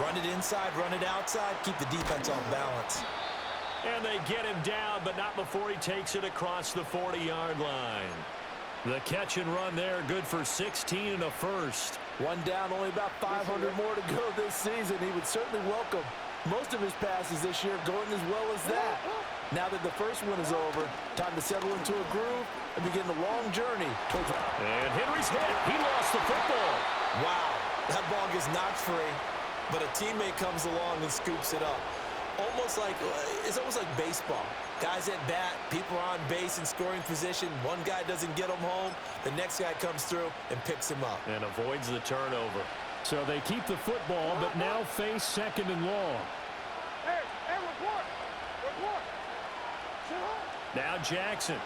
Run it inside, run it outside, keep the defense off balance. And they get him down, but not before he takes it across the 40-yard line. The catch and run there, good for 16 and a first. One down, only about 500 more to go this season. He would certainly welcome most of his passes this year going as well as that. Now that the first one is over, time to settle into a groove and begin the long journey towards... And Henry's hit. He lost the football. Wow, that ball gets knocked free, but a teammate comes along and scoops it up. It's almost like baseball. Guys at bat, people are on base in scoring position. One guy doesn't get him home. The next guy comes through and picks him up. And avoids the turnover. So they keep the football, but now face second and long. Hey, report! Report! Now Jackson.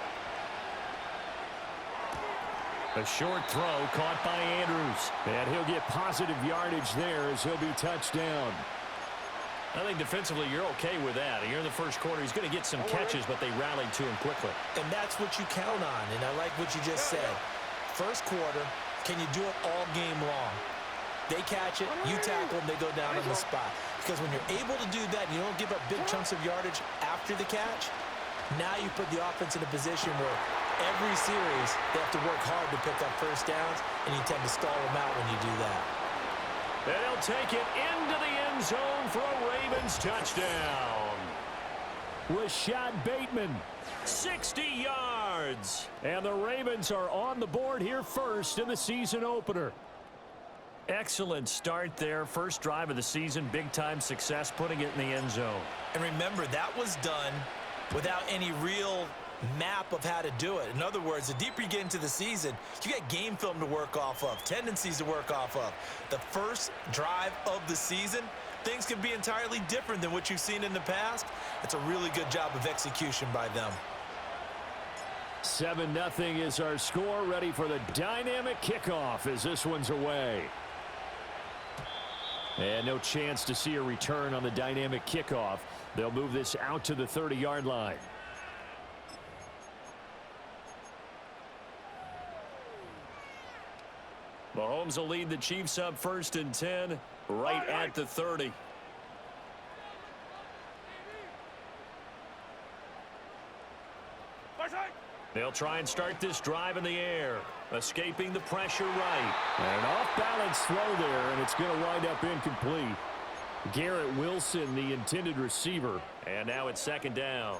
A short throw caught by Andrews. And he'll get positive yardage there as he'll be touchdown. I think defensively you're okay with that. Here in the first quarter, he's going to get some catches, but they rallied to him quickly. And that's what you count on, and I like what you just said. First quarter, can you do it all game long? They catch it, you tackle them, they go down on the spot. Because when you're able to do that and you don't give up big chunks of yardage after the catch, now you put the offense in a position where every series they have to work hard to pick up first downs, and you tend to stall them out when you do that. And he'll take it into the end zone for a Ravens touchdown. Rashad Bateman, 60 yards. And the Ravens are on the board here first in the season opener. Excellent start there. First drive of the season, big-time success, putting it in the end zone. And remember, that was done without any real map of how to do it. In other words, the deeper you get into the season, you got game film to work off of, tendencies to work off of. The first drive of the season, things can be entirely different than what you've seen in the past. It's a really good job of execution by them. 7-0 is our score, ready for the dynamic kickoff as this one's away. And no chance to see a return on the dynamic kickoff. They'll move this out to the 30-yard line. Mahomes will lead the Chiefs up 1st and 10, right at the 30. They'll try and start this drive in the air, escaping the pressure right. And an off-balance throw there, and it's going to wind up incomplete. Garrett Wilson, the intended receiver, and now it's 2nd down.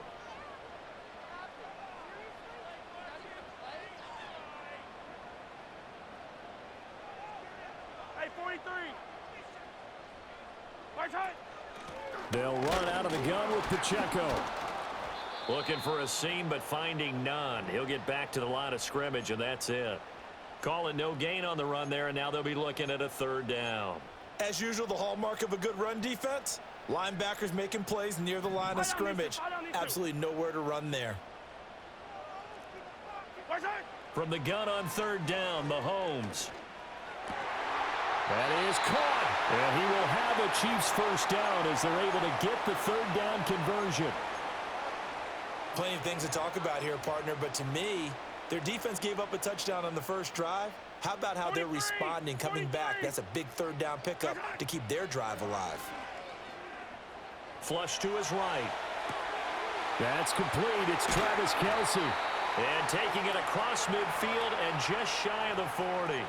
They'll run out of the gun with Pacheco. Looking for a seam, but finding none. He'll get back to the line of scrimmage, and that's it. Call it no gain on the run there, and now they'll be looking at a 3rd down. As usual, the hallmark of a good run defense, linebackers making plays near the line of scrimmage. Absolutely nowhere to run there. From the gun on 3rd down, Mahomes. That is caught. And he will have a Chiefs first down as they're able to get the 3rd down conversion. Plenty of things to talk about here, partner, but to me, their defense gave up a touchdown on the first drive. How about how they're responding, coming back? That's a big 3rd down pickup to keep their drive alive. Flush to his right. That's complete. It's Travis Kelce. And taking it across midfield and just shy of the 40.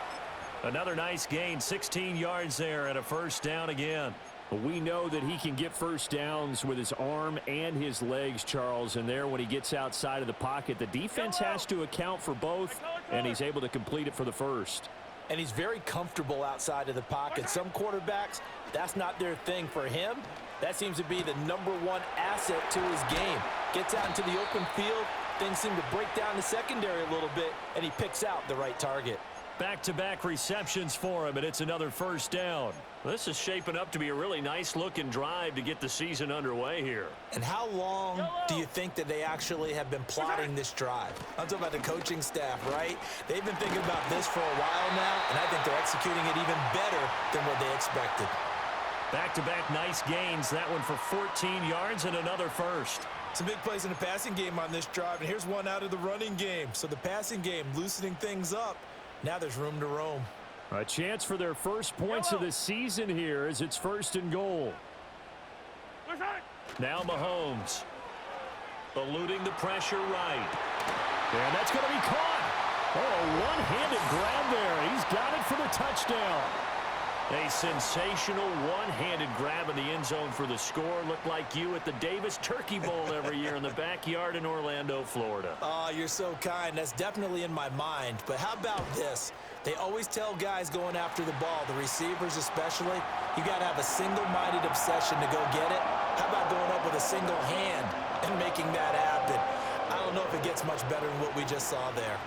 Another nice gain, 16 yards there and a first down again. We know that he can get first downs with his arm and his legs, Charles, and there when he gets outside of the pocket, the defense has to account for both, and he's able to complete it for the first. And he's very comfortable outside of the pocket. Some quarterbacks, that's not their thing. For him, that seems to be the #1 asset to his game. Gets out into the open field, things seem to break down the secondary a little bit, and he picks out the right target. Back-to-back receptions for him, and it's another first down. This is shaping up to be a really nice-looking drive to get the season underway here. And how long do you think that they actually have been plotting this drive? I'm talking about the coaching staff, right? They've been thinking about this for a while now, and I think they're executing it even better than what they expected. Back-to-back nice gains. That one for 14 yards and another first. Some big plays in the passing game on this drive, and here's one out of the running game. So the passing game loosening things up. Now there's room to roam. A chance for their first points of the season here as it's 1st and goal. Now Mahomes. Eluding the pressure right. And that's going to be caught. Oh, one-handed grab there. He's got it for the touchdown. A sensational one-handed grab in the end zone for the score. Looked like you at the Davis Turkey Bowl every year in the backyard in Orlando, Florida. Oh, you're so kind. That's definitely in my mind. But how about this? They always tell guys going after the ball, the receivers especially, you got to have a single-minded obsession to go get it. How about going up with a single hand and making that happen? I don't know if it gets much better than what we just saw there.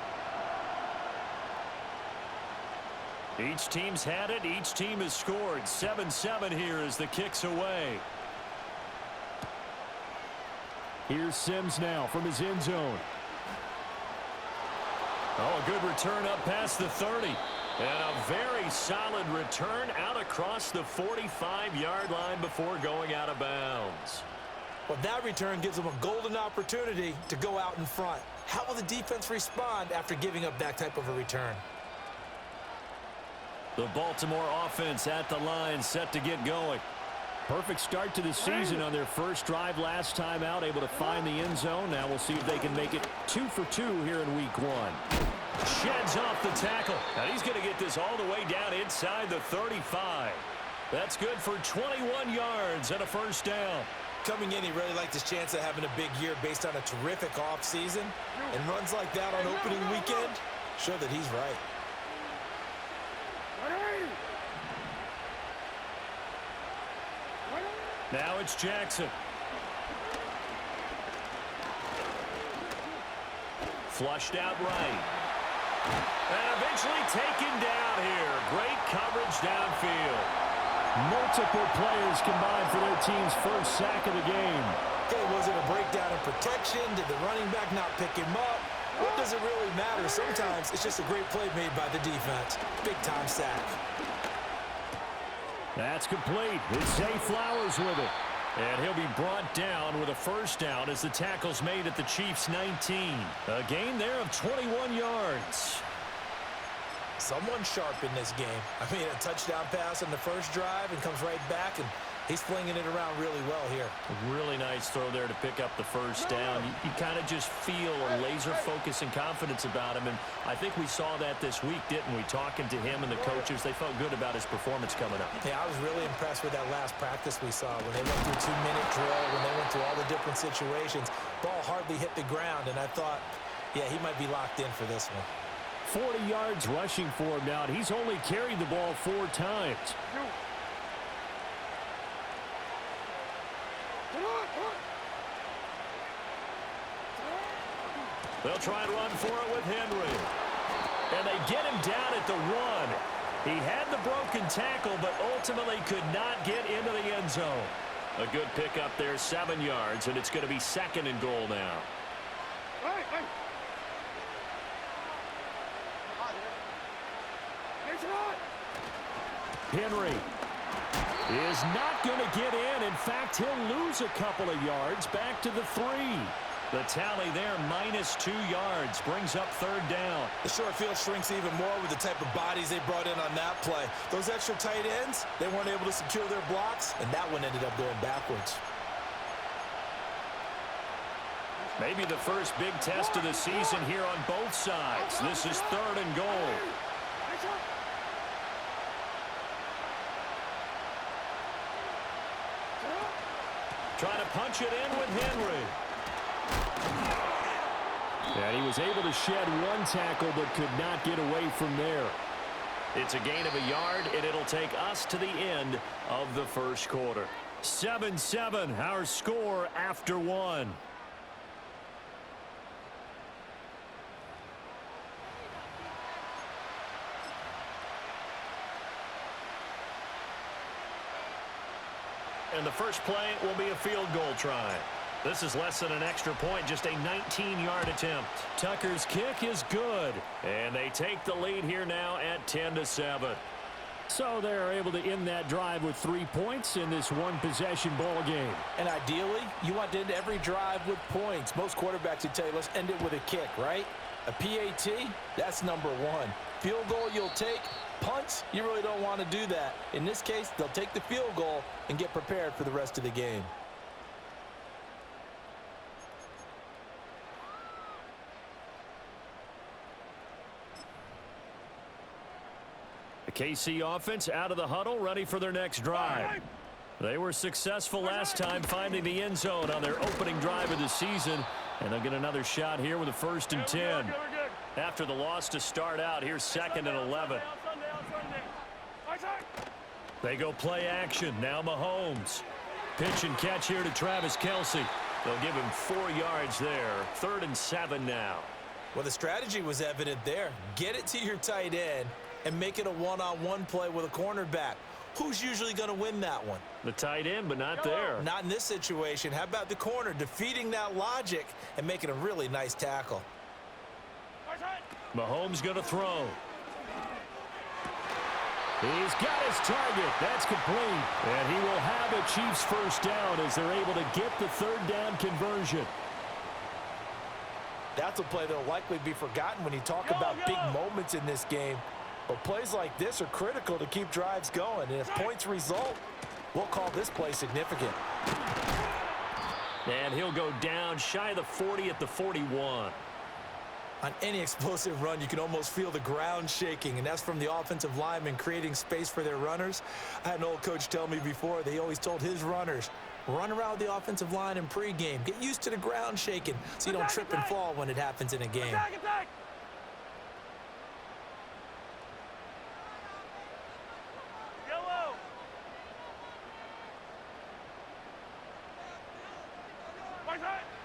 Each team's had it. Each team has scored. 7-7 here as the kick's away. Here's Sims now from his end zone. Oh, a good return up past the 30. And a very solid return out across the 45-yard line before going out of bounds. Well, that return gives them a golden opportunity to go out in front. How will the defense respond after giving up that type of a return? The Baltimore offense at the line, set to get going. Perfect start to the season on their first drive last time out, able to find the end zone. Now we'll see if they can make it 2 for 2 here in week 1. Sheds off the tackle. Now he's going to get this all the way down inside the 35. That's good for 21 yards and a first down. Coming in, he really liked his chance of having a big year based on a terrific offseason. And runs like that on opening weekend show that he's right. Now it's Jackson. Flushed out right. And eventually taken down here. Great coverage downfield. Multiple players combined for their team's first sack of the game. Okay, was it a breakdown in protection? Did the running back not pick him up? What does it really matter? Sometimes it's just a great play made by the defense. Big-time sack. That's complete. It's Zay Flowers with it. And he'll be brought down with a first down as the tackle's made at the Chiefs' 19. A gain there of 21 yards. Someone sharp in this game. I mean, a touchdown pass on the first drive and comes right back, and he's flinging it around really well here. A really nice throw there to pick up the first down. You kind of just feel a laser focus and confidence about him, and I think we saw that this week, didn't we? Talking to him and the coaches, they felt good about his performance coming up. Yeah, I was really impressed with that last practice we saw when they went through 2-minute drill, when they went through all the different situations. Ball hardly hit the ground, and I thought, yeah, he might be locked in for this one. 40 yards rushing for him now, and he's only carried the ball 4 times. They'll try and run for it with Henry. And they get him down at the 1. He had the broken tackle, but ultimately could not get into the end zone. A good pickup there, 7 yards, and it's going to be 2nd and goal now. Henry is not going to get in. In fact, he'll lose a couple of yards back to the 3. The tally there, -2 yards, brings up 3rd down. The short field shrinks even more with the type of bodies they brought in on that play. Those extra tight ends, they weren't able to secure their blocks, and that one ended up going backwards. Maybe the first big test of the season here on both sides. This is 3rd and goal. Trying to punch it in with Henry. And he was able to shed 1 tackle but could not get away from there. It's a gain of a yard, and it'll take us to the end of the first quarter. 7-7, our score after 1. And the first play will be a field goal try. This is less than an extra point, just a 19-yard attempt. Tucker's kick is good, and they take the lead here now at 10-7. So they're able to end that drive with 3 points in this one-possession ball game. And ideally, you want to end every drive with points. Most quarterbacks would tell you, let's end it with a kick, right? A PAT, that's number 1. Field goal you'll take, punts, you really don't want to do that. In this case, they'll take the field goal and get prepared for the rest of the game. The KC offense out of the huddle, ready for their next drive. They were successful last time finding the end zone on their opening drive of the season, and they'll get another shot here with a 1st and 10. After the loss to start out, here's 2nd and 11. They go play action. Now Mahomes. Pitch and catch here to Travis Kelce. They'll give him 4 yards there. 3rd and 7 now. Well, the strategy was evident there. Get it to your tight end and make it a one-on-one play with a cornerback. Who's usually going to win that one? The tight end, but not there. Not in this situation. How about the corner defeating that logic and making a really nice tackle? Mahomes going to throw. He's got his target. That's complete. And he will have a Chiefs 1st down as they're able to get the 3rd down conversion. That's a play that will likely be forgotten when you talk about big moments in this game. But plays like this are critical to keep drives going. And if points result, we'll call this play significant. And he'll go down shy of the 40 at the 41. On any explosive run, you can almost feel the ground shaking, and that's from the offensive linemen creating space for their runners. I had an old coach tell me before, they always told his runners, run around the offensive line in pregame. Get used to the ground shaking so you don't trip and fall when it happens in a game.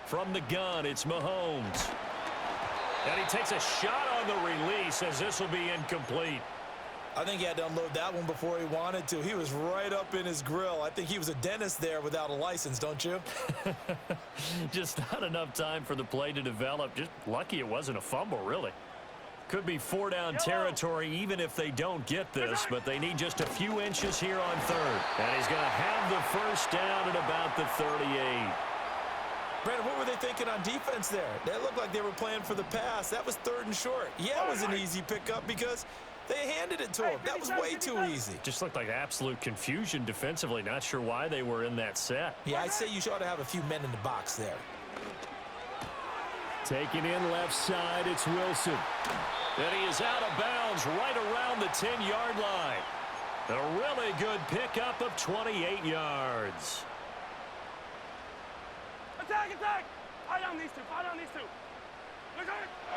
From the gun, it's Mahomes. And he takes a shot on the release as this will be incomplete. I think he had to unload that one before he wanted to. He was right up in his grill. I think he was a dentist there without a license, don't you? Just not enough time for the play to develop. Just lucky it wasn't a fumble, really. Could be 4 down territory even if they don't get this, but they need just a few inches here on 3rd. And he's going to have the 1st down at about the 38. Brandon, what were they thinking on defense there? That looked like they were playing for the pass. That was 3rd and short. Yeah, it was an easy pickup because they handed it to him. That was way too easy. Just looked like absolute confusion defensively. Not sure why they were in that set. Yeah, I'd say you ought to have a few men in the box there. Taking in left side, it's Wilson. And he is out of bounds right around the 10-yard line. A really good pickup of 28 yards. Attack! Eye on these two.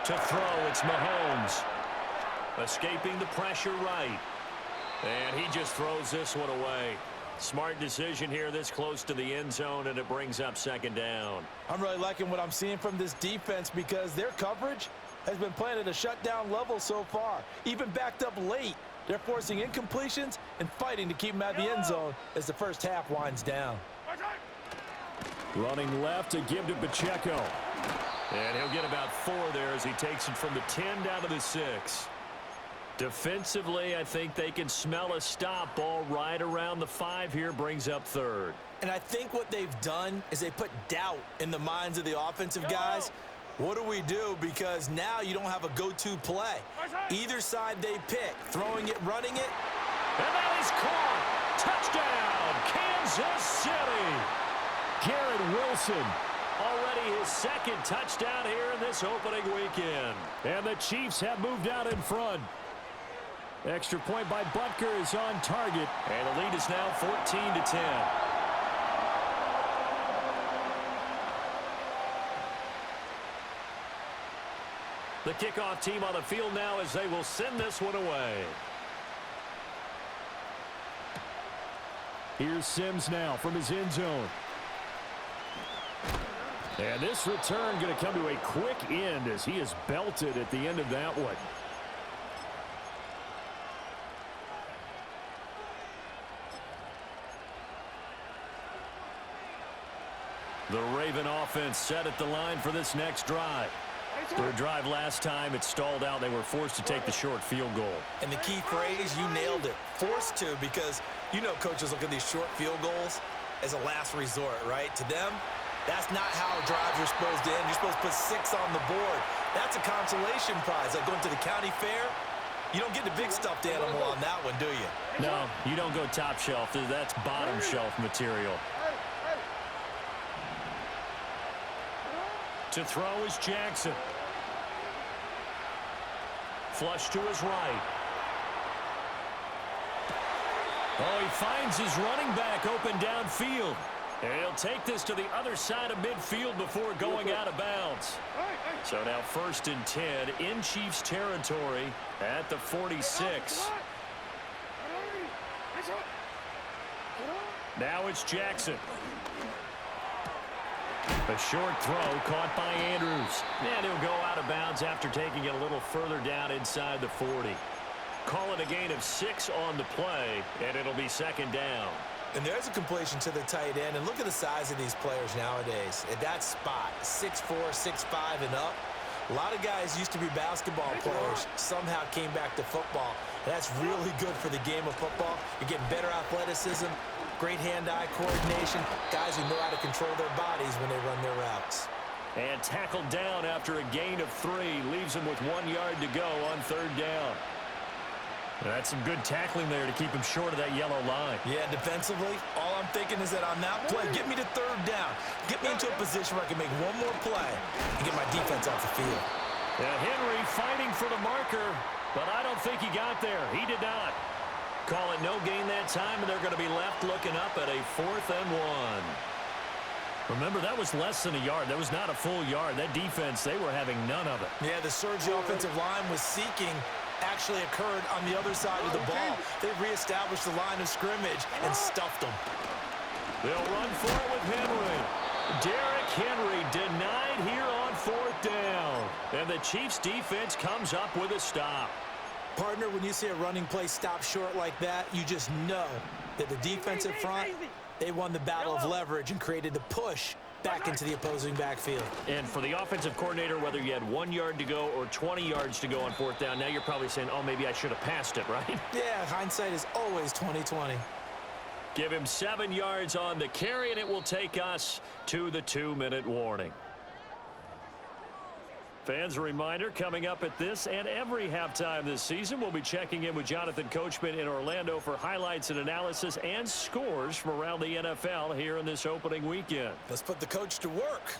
To throw, it's Mahomes. Escaping the pressure right. And he just throws this one away. Smart decision here this close to the end zone, and it brings up 2nd down. I'm really liking what I'm seeing from this defense because their coverage has been playing at a shutdown level so far. Even backed up late, they're forcing incompletions and fighting to keep them out of the end zone as the first half winds down. Running left to give to Pacheco. And he'll get about 4 there as he takes it from the 10 down to the 6. Defensively, I think they can smell a stop. Ball right around the 5 here, brings up 3rd. And I think what they've done is they put doubt in the minds of the offensive guys. What do we do? Because now you don't have a go-to play. Either side they pick, throwing it, running it. And that is caught. Touchdown, Kansas City. Garrett Wilson, already his 2nd touchdown here in this opening weekend. And the Chiefs have moved out in front. Extra point by Butker is on target. And the lead is now 14-10. The kickoff team on the field now as they will send this one away. Here's Sims now from his end zone. And this return going to come to a quick end as he is belted at the end of that one. The Raven offense set at the line for this next drive. Their drive last time, it stalled out. They were forced to take the short field goal. And the key phrase, you nailed it, forced to, because you know coaches look at these short field goals as a last resort, right? To them, that's not how drives are supposed to end. You're supposed to put 6 on the board. That's a consolation prize, like going to the county fair. You don't get the big stuffed animal on that one, do you? No, you don't go top shelf. That's bottom shelf material. To throw is Jackson. Flush to his right. Oh, he finds his running back open downfield. And he'll take this to the other side of midfield before going out of bounds. So now 1st and 10 in Chiefs territory at the 46. Now it's Jackson. A short throw caught by Andrews. And he'll go out of bounds after taking it a little further down inside the 40. Call it a gain of 6 on the play, and it'll be 2nd down. And there's a completion to the tight end. And look at the size of these players nowadays. At that spot, 6'4", 6'5", and up. A lot of guys used to be basketball players. Somehow came back to football. And that's really good for the game of football. You're getting better athleticism, great hand-eye coordination, guys who know how to control their bodies when they run their routes. And tackled down after a gain of 3. Leaves him with 1 yard to go on 3rd down. That's some good tackling there to keep him short of that yellow line. Yeah, defensively, all I'm thinking is that on that play, get me to 3rd down. Get me into a position where I can make one more play and get my defense off the field. Yeah, Henry fighting for the marker, but I don't think he got there. He did not. Call it no gain that time, and they're going to be left looking up at a 4th and 1. Remember, that was less than a yard. That was not a full yard. That defense, they were having none of it. Yeah, the surge the offensive line was seeking actually occurred on the other side of the ball. They reestablished the line of scrimmage and stuffed them. They'll run for it with Henry. Derrick Henry denied here on 4th down. And the Chiefs defense comes up with a stop. Partner, when you see a running play stop short like that, you just know that the defensive front, they won the battle of leverage and created the push back into the opposing backfield. And for the offensive coordinator, whether you had 1 yard to go or 20 yards to go on 4th down, now you're probably saying, oh, maybe I should have passed it, right? Yeah, hindsight is always 20/20. Give him 7 yards on the carry, and it will take us to the 2-minute warning. Fans, a reminder, coming up at this and every halftime this season, we'll be checking in with Jonathan Coachman in Orlando for highlights and analysis and scores from around the NFL here in this opening weekend. Let's put the coach to work.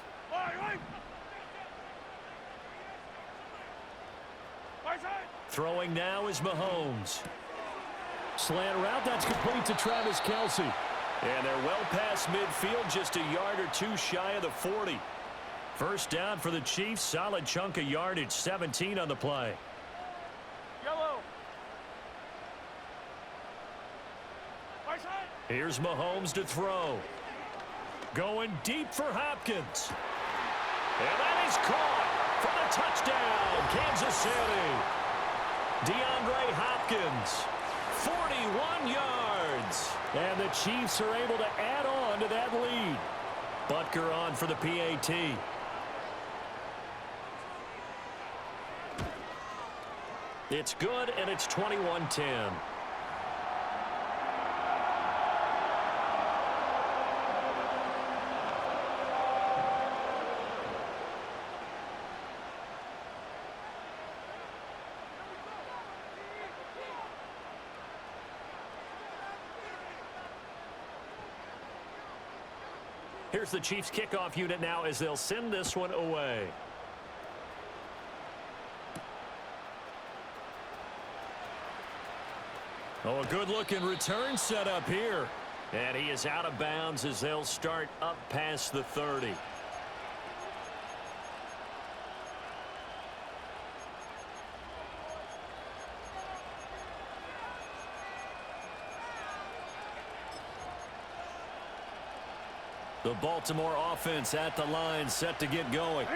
Throwing now is Mahomes. Slant route, that's complete to Travis Kelce. And they're well past midfield, just a yard or 2 shy of the 40. 1st down for the Chiefs. Solid chunk of yardage. 17 on the play. Yellow. Here's Mahomes to throw. Going deep for Hopkins. And that is caught for the touchdown. Kansas City. DeAndre Hopkins. 41 yards. And the Chiefs are able to add on to that lead. Butker on for the PAT. It's good, and it's 21-10. Here's the Chiefs kickoff unit now as they'll send this one away. Oh, a good-looking return set up here. And he is out of bounds as they'll start up past the 30. The Baltimore offense at the line, set to get going.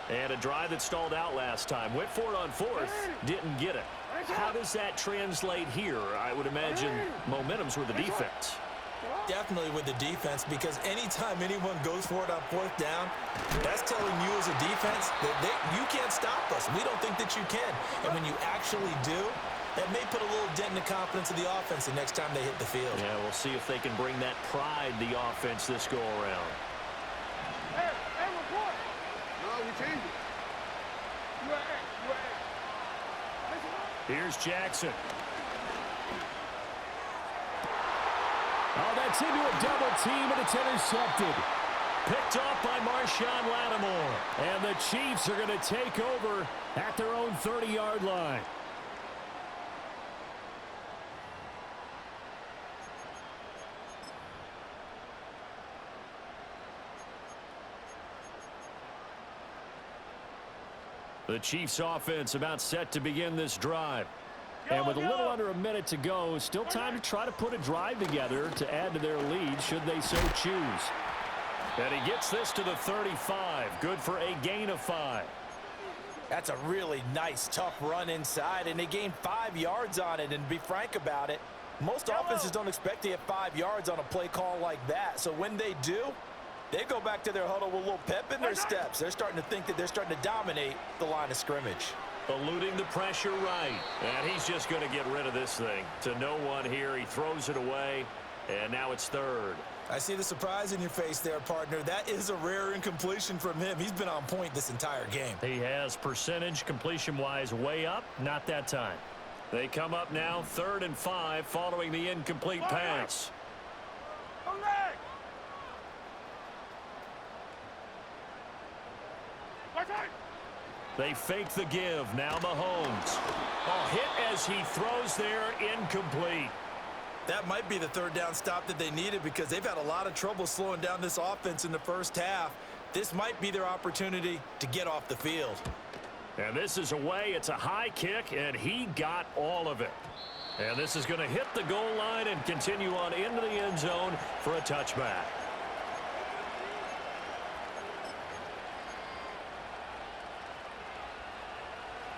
And a drive that stalled out last time. Went for it on 4th, didn't get it. How does that translate here? I would imagine momentum's with the defense. Definitely with the defense, because anytime anyone goes for it on 4th down, that's telling you as a defense that you can't stop us. We don't think that you can. And when you actually do, that may put a little dent in the confidence of the offense the next time they hit the field. Yeah, we'll see if they can bring that pride, the offense, this go-around. Hey, report. No, we changed it. You are. Here's Jackson. Oh, that's into a double team, and it's intercepted. Picked off by Marshawn Lattimore. And the Chiefs are going to take over at their own 30-yard line. The Chiefs offense about set to begin this drive. And with a little under a minute to go, still time to try to put a drive together to add to their lead should they so choose. And he gets this to the 35. Good for a gain of 5. That's a really nice, tough run inside, and they gained 5 yards on it. And to be frank about it, most offenses don't expect to get 5 yards on a play call like that. So when they do, they go back to their huddle with a little pep in their steps. They're starting to think that they're starting to dominate the line of scrimmage. Eluding the pressure right. And he's just going to get rid of this thing. To no one here. He throws it away. And now it's 3rd. I see the surprise in your face there, partner. That is a rare incompletion from him. He's been on point this entire game. He has percentage completion-wise way up. Not that time. They come up now 3rd and 5 following the incomplete pass. They fake the give. Now Mahomes. Oh, hit as he throws there, incomplete. That might be the 3rd down stop that they needed because they've had a lot of trouble slowing down this offense in the first half. This might be their opportunity to get off the field. And this is away. It's a high kick, and he got all of it. And this is going to hit the goal line and continue on into the end zone for a touchback.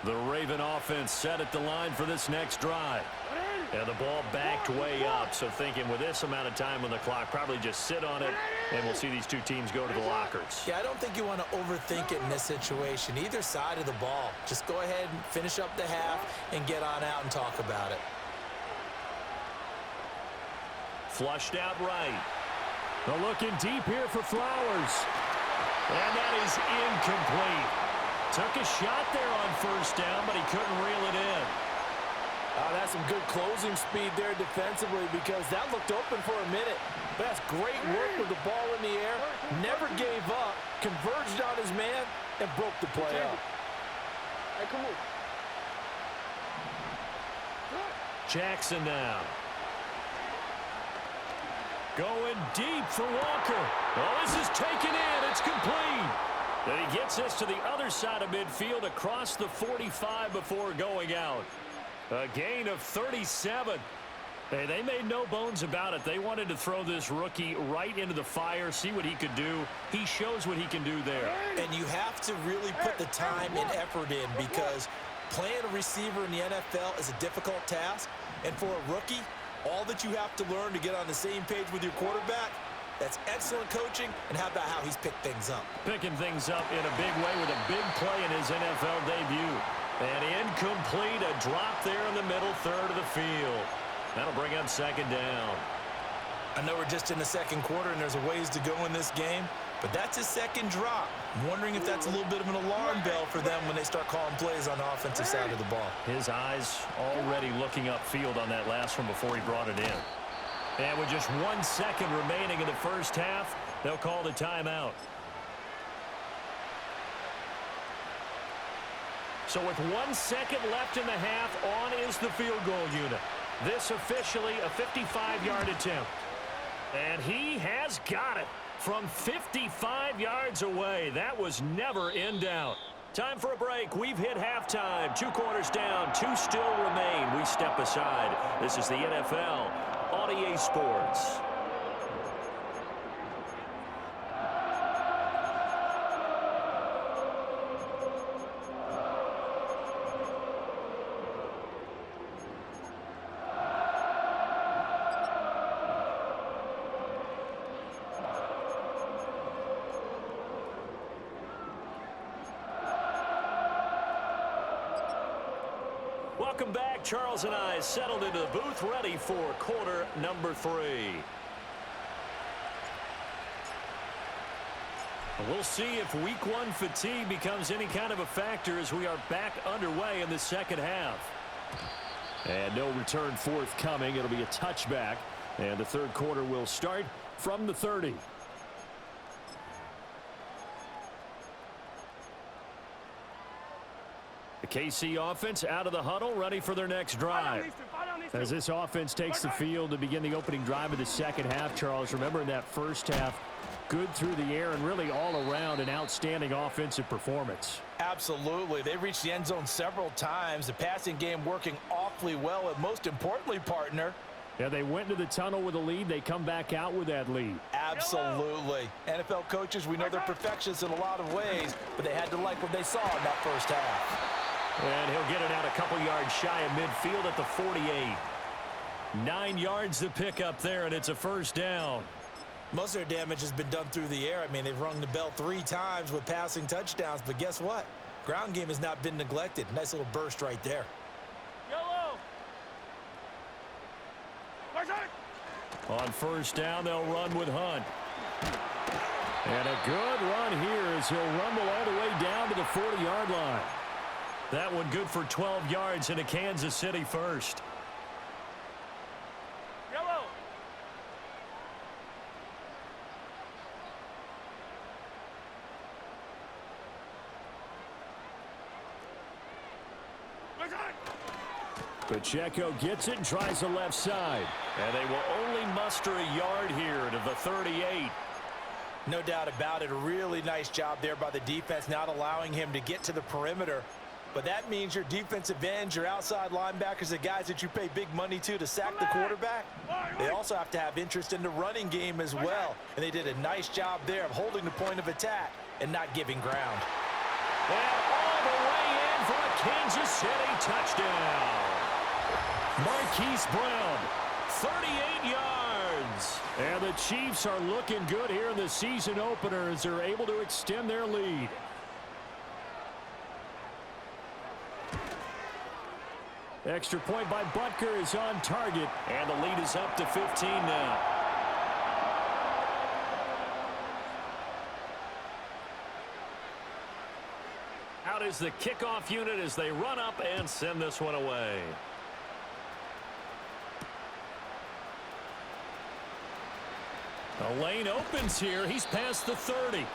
The Raven offense set at the line for this next drive. And the ball backed way up, so thinking with this amount of time on the clock, probably just sit on it, and we'll see these two teams go to the lockers. Yeah, I don't think you want to overthink it in this situation. Either side of the ball. Just go ahead and finish up the half and get on out and talk about it. Flushed out right. They're looking deep here for Flowers. And that is incomplete. Took a shot there on 1st down, but he couldn't reel it in. That's some good closing speed there defensively because that looked open for a minute. But that's great work with the ball in the air. Never gave up, converged on his man, and broke the play up. Hey, come on. Jackson now. Going deep for Walker. Oh, this is taken in. It's complete. And he gets this to the other side of midfield across the 45 before going out. A gain of 37. Hey, they made no bones about it. They wanted to throw this rookie right into the fire, see what he could do. He shows what he can do there. And you have to really put the time and effort in because playing a receiver in the NFL is a difficult task. And for a rookie, all that you have to learn to get on the same page with your quarterback, that's excellent coaching, and how about how he's picked things up? Picking things up in a big way with a big play in his NFL debut. And incomplete, a drop there in the middle 3rd of the field. That'll bring up 2nd down. I know we're just in the 2nd quarter and there's a ways to go in this game, but that's his 2nd drop. I'm wondering if that's a little bit of an alarm bell for them when they start calling plays on the offensive side of the ball. His eyes already looking upfield on that last one before he brought it in. And with just 1 second remaining in the first half, they'll call the timeout. So with 1 second left in the half, on is the field goal unit. This officially a 55-yard attempt. And he has got it from 55 yards away. That was never in doubt. Time for a break. We've hit halftime. 2 quarters down, 2 still remain. We step aside. This is the NFL on EA Sports. Welcome back. Charles and I settled into the booth, ready for quarter number 3. We'll see if week 1 fatigue becomes any kind of a factor as we are back underway in the second half. And no return forthcoming. It'll be a touchback. And the third quarter will start from the 30. The KC offense out of the huddle, ready for their next drive. As this offense takes the field to begin the opening drive of the second half, Charles, remember in that first half, good through the air and really all around an outstanding offensive performance. Absolutely. They reached the end zone several times. The passing game working awfully well, and most importantly, partner, yeah, they went into the tunnel with a lead. They come back out with that lead. Absolutely. NFL coaches, we know they're perfectionists in a lot of ways, but they had to like what they saw in that first half. And he'll get it out a couple yards shy of midfield at the 48. 9 yards to pick up there, and it's a first down. Most of their damage has been done through the air. I mean, they've rung the bell 3 times with passing touchdowns, but guess what? Ground game has not been neglected. Nice little burst right there. Yellow. On first down, they'll run with Hunt. And a good run here as he'll rumble all the way down to the 40-yard line. That one good for 12 yards in a Kansas City first. Yellow. Pacheco gets it and tries the left side. And they will only muster a yard here to the 38. No doubt about it. A really nice job there by the defense, not allowing him to get to the perimeter. But that means your defensive ends, your outside linebackers, the guys that you pay big money to sack the quarterback, they also have to have interest in the running game as well. And they did a nice job there of holding the point of attack and not giving ground. And all the way in for a Kansas City touchdown. Marquise Brown, 38 yards. And the Chiefs are looking good here in the season opener as they're able to extend their lead. Extra point by Butker is on target, and the lead is up to 15 now. Out is the kickoff unit as they run up and send this one away. The lane opens here. He's past the 30.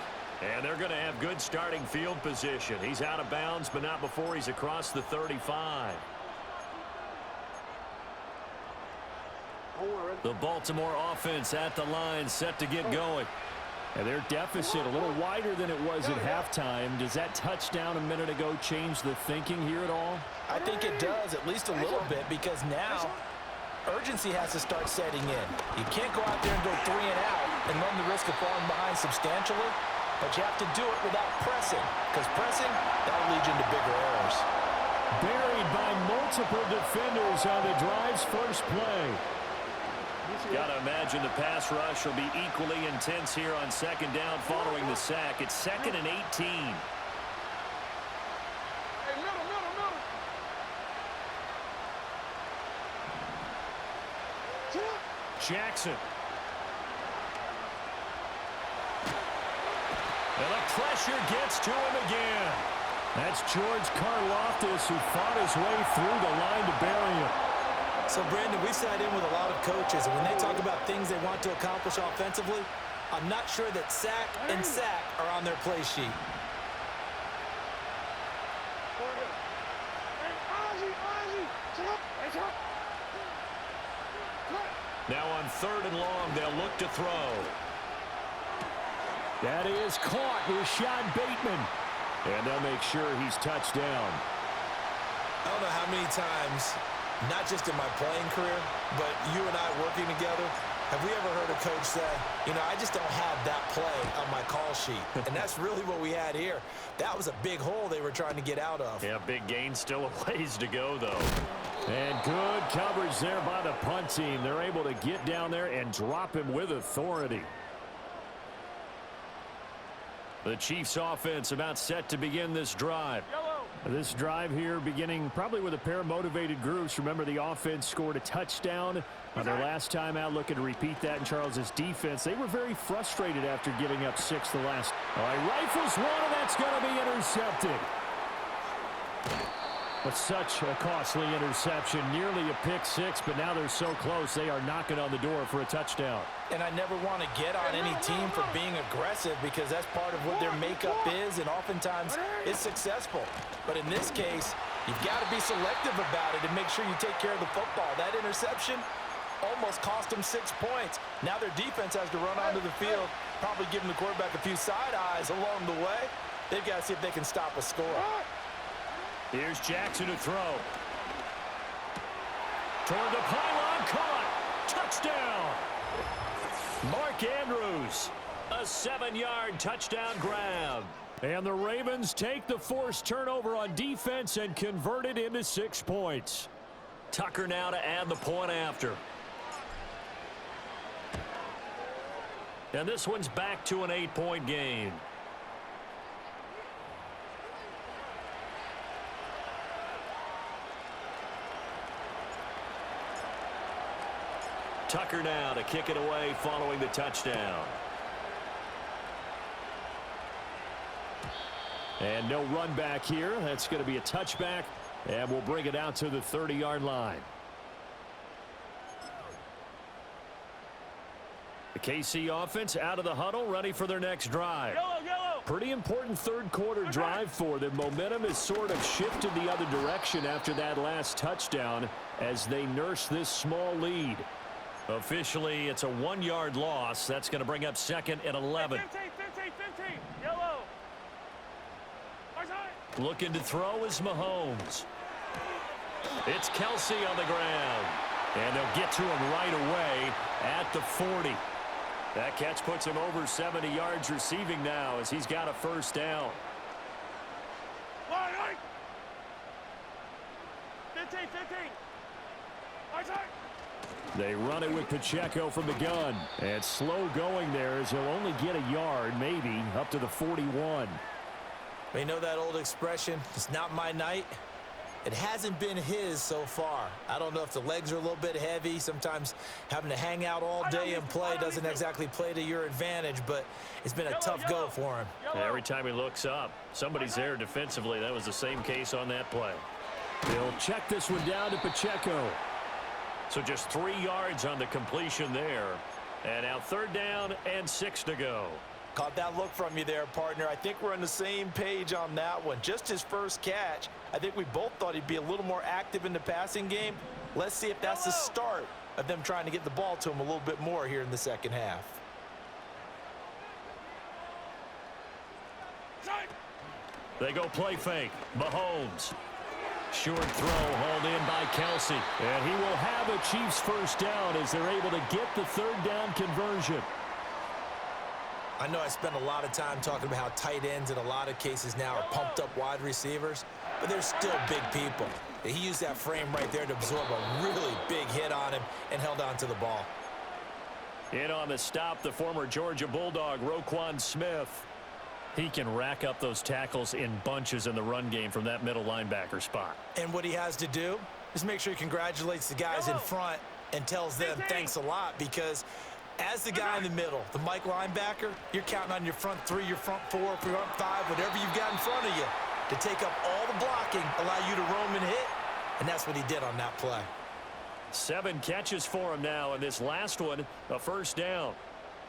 And they're going to have good starting field position. He's out of bounds, but not before he's across the 35. The Baltimore offense at the line, set to get going. And their deficit a little wider than it was at halftime. Does that touchdown a minute ago change the thinking here at all? I think it does, at least a little bit, because now urgency has to start setting in. You can't go out there and go 3 and out and run the risk of falling behind substantially, but you have to do it without pressing, because pressing, that'll lead you into bigger errors. Buried by multiple defenders on the drive's first play. Got to imagine the pass rush will be equally intense here on second down following the sack. It's 2nd and 18. Hey, middle. Jackson. And the pressure gets to him again. That's George Karlaftis who fought his way through the line to bury him. So, Brandon, we sat in with a lot of coaches, and when they talk about things they want to accomplish offensively, I'm not sure that sack and sack are on their play sheet. Now on 3rd and long, they'll look to throw. That is caught. Rashad Bateman. And they'll make sure he's touched down. I don't know how many times, not just in my playing career, but you and I working together, have we ever heard a coach say, you know, I just don't have that play on my call sheet. And that's really what we had here. That was a big hole they were trying to get out of. Yeah, big gain, still a ways to go, though. And good coverage there by the punt team. They're able to get down there and drop him with authority. The Chiefs offense about set to begin this drive. This drive here beginning probably with a pair of motivated groups. Remember, the offense scored a touchdown on their last time out. Looking to repeat that in Charles's defense. They were very frustrated after giving up 6 the last. All right, rifles one, and that's going to be intercepted. Such a costly interception, nearly a pick six, but now they're so close they are knocking on the door for a touchdown. And I never want to get on any team for being aggressive because that's part of what their makeup is, and oftentimes it's successful. But in this case, you've got to be selective about it and make sure you take care of the football. That interception almost cost them 6 points. Now their defense has to run onto the field, probably giving the quarterback a few side eyes along the way. They've got to see if they can stop a score. Here's Jackson to throw. Toward the pylon, caught. Touchdown. Mark Andrews, a 7-yard touchdown grab. And the Ravens take the forced turnover on defense and convert it into 6 points. Tucker now to add the point after. And this one's back to an 8-point game. Tucker now to kick it away following the touchdown. And no run back here. That's going to be a touchback, and we'll bring it out to the 30-yard line. The KC offense out of the huddle, ready for their next drive. Pretty important third-quarter drive for them. Momentum has sort of shifted the other direction after that last touchdown as they nurse this small lead. Officially, it's a 1-yard loss. That's going to bring up 2nd and 11. 15, yellow. Looking to throw is Mahomes. It's Kelsey on the ground. And they'll get to him right away at the 40. That catch puts him over 70 yards receiving now as he's got a first down. 15. They run it with Pacheco from the gun. And slow going there as he'll only get a yard, maybe, up to the 41. You know that old expression, it's not my night? It hasn't been his so far. I don't know if the legs are a little bit heavy. Sometimes having to hang out all day and play doesn't exactly play to your advantage, but it's been a tough go for him. Every time he looks up, somebody's there defensively. That was the same case on that play. They'll check this one down to Pacheco. So just 3 yards on the completion there. And now 3rd down and 6 to go. Caught that look from you there, partner. I think we're on the same page on that one. Just his first catch. I think we both thought he'd be a little more active in the passing game. Let's see if that's the start of them trying to get the ball to him a little bit more here in the second half. They go play fake. Mahomes. Short throw hauled in by Kelsey. And he will have a Chiefs first down as they're able to get the 3rd down conversion. I know I spend a lot of time talking about how tight ends in a lot of cases now are pumped up wide receivers, but they're still big people. He used that frame right there to absorb a really big hit on him and held on to the ball. In on the stop, the former Georgia Bulldog, Roquan Smith. He can rack up those tackles in bunches in the run game from that middle linebacker spot. And what he has to do is make sure he congratulates the guys in front and tells them thanks a lot, because as the guy in the middle, the Mike linebacker, you're counting on your front 3, your front 4, front 5, whatever you've got in front of you to take up all the blocking, allow you to roam and hit, and that's what he did on that play. 7 catches for him now, and this last one, a first down.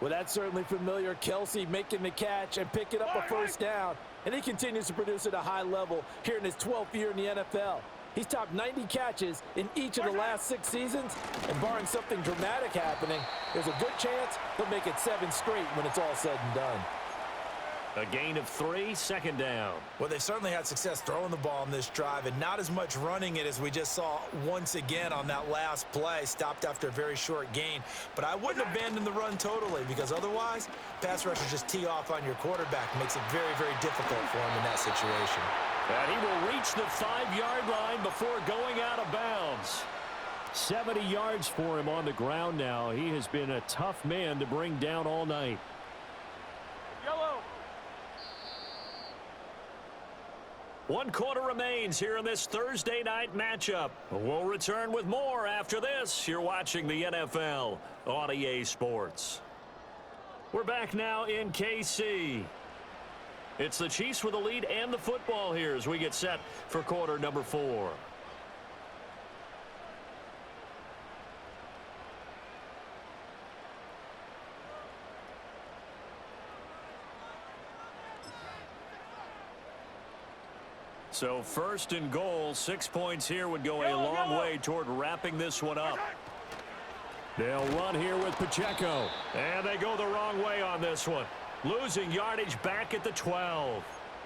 Well, that's certainly familiar. Kelsey making the catch and picking up a first down, and he continues to produce at a high level here in his 12th year in the NFL. He's topped 90 catches in each of the last 6 seasons, and barring something dramatic happening, there's a good chance he'll make it 7 straight when it's all said and done. A gain of 3, 2nd down. Well, they certainly had success throwing the ball in this drive, and not as much running it as we just saw once again on that last play. Stopped after a very short gain. But I wouldn't abandon the run totally, because otherwise, pass rushers just tee off on your quarterback. Makes it very, very difficult for him in that situation. And he will reach the 5-yard line before going out of bounds. 70 yards for him on the ground now. He has been a tough man to bring down all night. Yellow. 1 quarter remains here in this Thursday night matchup. We'll return with more after this. You're watching the NFL on EA Sports. We're back now in KC. It's the Chiefs with the lead and the football here as we get set for quarter number 4. So first and goal, 6 points here would go a long way toward wrapping this one up. They'll run here with Pacheco. And they go the wrong way on this one. Losing yardage back at the 12.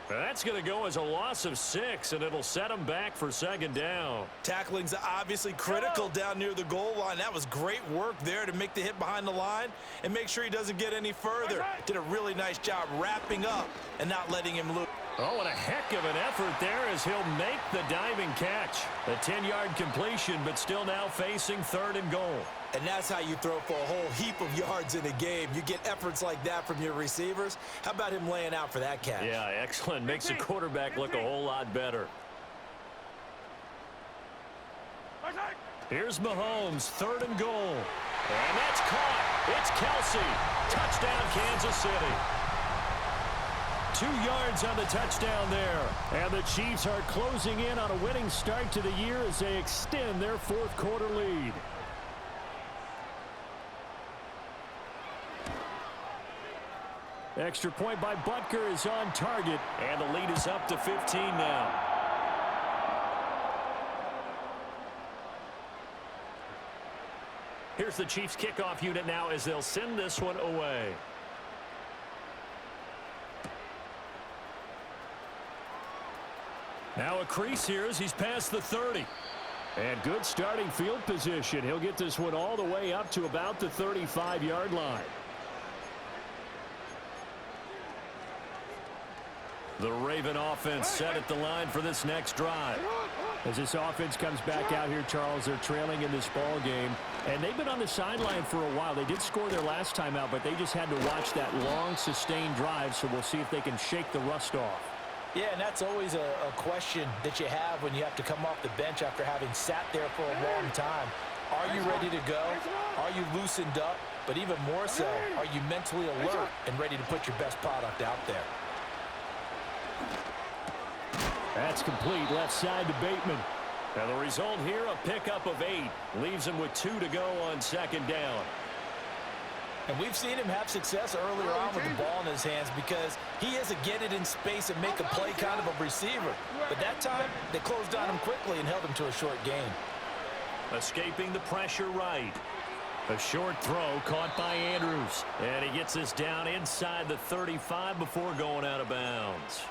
That's going to go as a loss of 6, and it'll set them back for second down. Tackling's obviously critical down near the goal line. That was great work there to make the hit behind the line and make sure he doesn't get any further. Did a really nice job wrapping up and not letting him loose. Oh, and a heck of an effort there as he'll make the diving catch. A 10-yard completion, but still now facing third and goal. And that's how you throw for a whole heap of yards in a game. You get efforts like that from your receivers. How about him laying out for that catch? Yeah, excellent. Makes the quarterback look a whole lot better. Here's Mahomes, third and goal. And that's caught. It's Kelsey. Touchdown, Kansas City. 2 yards on the touchdown there. And the Chiefs are closing in on a winning start to the year as they extend their fourth quarter lead. Extra point by Butker is on target. And the lead is up to 15 now. Here's the Chiefs kickoff unit now as they'll send this one away. Now a crease here as he's past the 30. And good starting field position. He'll get this one all the way up to about the 35-yard line. The Raven offense set at the line for this next drive. As this offense comes back out here, Charles, they're trailing in this ball game. And they've been on the sideline for a while. They did score their last time out, but they just had to watch that long, sustained drive. So we'll see if they can shake the rust off. Yeah, and that's always a question that you have when you have to come off the bench after having sat there for a long time. Are you ready to go? Are you loosened up? But even more so, are you mentally alert and ready to put your best product out there? That's complete left side to Bateman. Now the result here, a pickup of 8. Leaves him with 2 to go on second down. And we've seen him have success earlier on with the ball in his hands because he is a get it in space and make a play kind of a receiver. But that time, they closed on him quickly and held him to a short gain. Escaping the pressure right. A short throw caught by Andrews. And he gets this down inside the 35 before going out of bounds.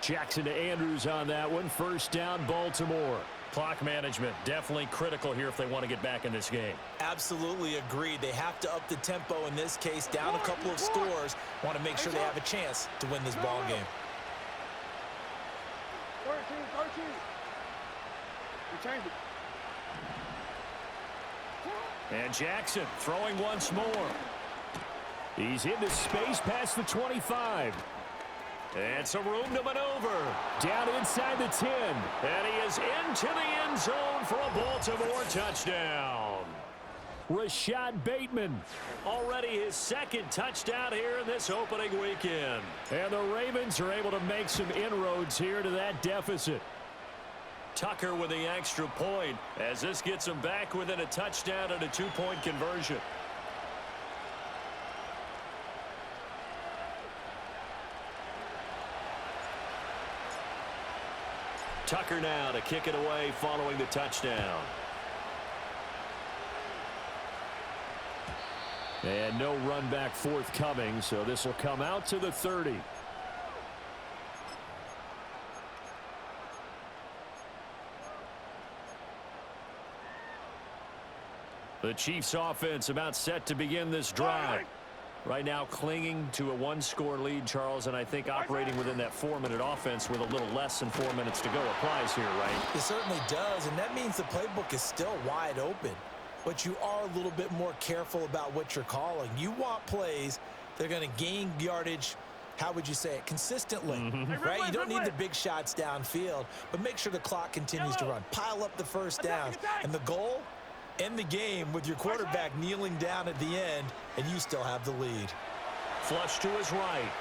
Jackson to Andrews on that one. First down, Baltimore. Clock management definitely critical here if they want to get back in this game. Absolutely agreed. They have to up the tempo in this case, down a couple of scores. Want to make sure they have a chance to win this ball game. 13. You change it. And Jackson throwing once more. He's into space past the 25. And some room to maneuver. Down inside the 10. And he is into the end zone for a Baltimore touchdown. Rashad Bateman. Already his second touchdown here in this opening weekend. And the Ravens are able to make some inroads here to that deficit. Tucker with the extra point as this gets them back within a touchdown and a 2-point conversion. Tucker now to kick it away following the touchdown. And no run back forthcoming, so this will come out to the 30. The Chiefs offense about set to begin this drive. Right now clinging to a 1-score lead, Charles, and I think operating within that 4-minute offense with a little less than 4 minutes to go applies here, right? It certainly does, and that means the playbook is still wide open. But you are a little bit more careful about what you're calling. You want plays that are going to gain yardage, how would you say it, consistently, right? You don't need the big shots downfield, but make sure the clock continues to run. Pile up the first downs, and the goal, end the game with your quarterback kneeling down at the end, and you still have the lead. Flush to his right.